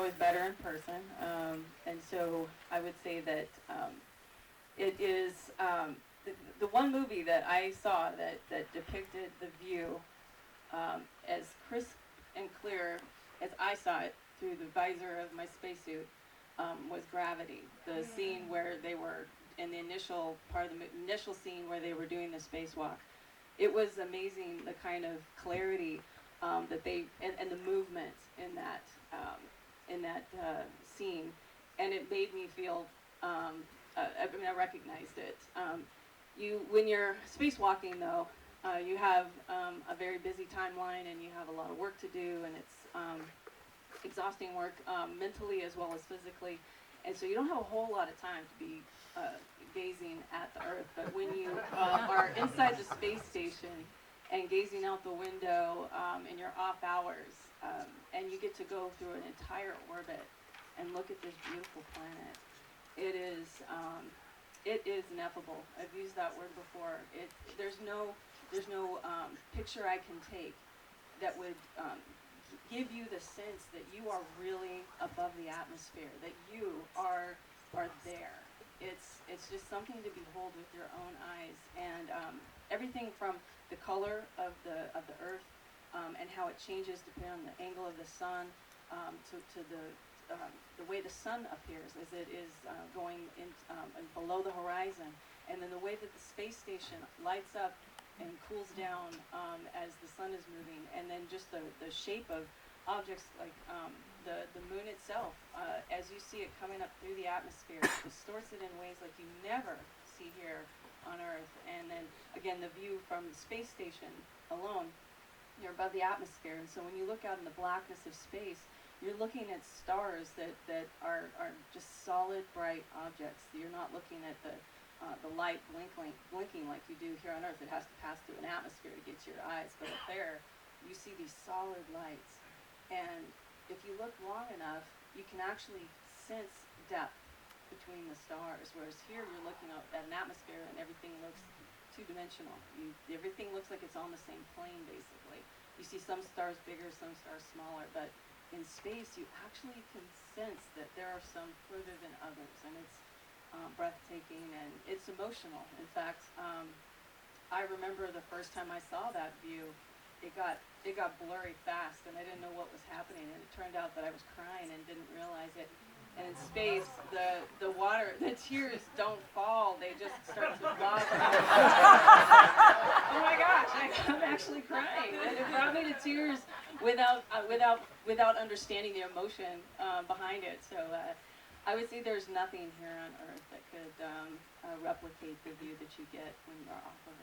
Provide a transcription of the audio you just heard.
always better in person. And so I would say that it is the one movie that I saw that depicted the view as crisp and clear as I saw it through the visor of my spacesuit was Gravity. The scene where they were in the initial part of the initial scene where they were doing the spacewalk. It was amazing the kind of clarity that they and the movement in that scene, and it made me feel. I mean, I recognized it. When you're spacewalking, though, you have a very busy timeline, and you have a lot of work to do, and it's exhausting work mentally as well as physically, and so you don't have a whole lot of time to be gazing at the Earth. But when you are inside the space station and gazing out the window in your off hours, and you get to go through an entire orbit and look at this beautiful planet, it is ineffable. I've used that word before. There's no picture I can take that would give you the sense that you are really above the atmosphere, that you are there. It's just something to behold with your own eyes, and everything from the color of the Earth and how it changes depending on the angle of the sun, to the way the sun appears as it is going in below the horizon, and then the way that the space station lights up and cools down as the sun is moving, and then just the shape of objects like the moon itself, as you see it coming up through the atmosphere, it distorts it in ways like you never see here on Earth. And then again, the view from the space station alone, you're above the atmosphere, and so when you look out in the blackness of space, you're looking at stars that are just solid, bright objects. You're not looking at the light blinking like you do here on Earth. It has to pass through an atmosphere to get to your eyes, but up there, you see these solid lights. And if you look long enough, you can actually sense depth between the stars, whereas here you're looking at an atmosphere and everything looks two-dimensional. Everything looks like it's on the same plane, basically. You see some stars bigger, some stars smaller, but in space you actually can sense that there are some further than others, and it's breathtaking, and it's emotional. In fact, I remember the first time I saw that view, it got blurry fast, and I didn't know what was happening, and it turned out that I was crying and didn't realize it. And in space, the tears don't fall, they just start to fall. Oh my gosh, I'm actually crying. And it brought me to tears without understanding the emotion behind it. So I would say there's nothing here on Earth that could replicate the view that you get when you're off of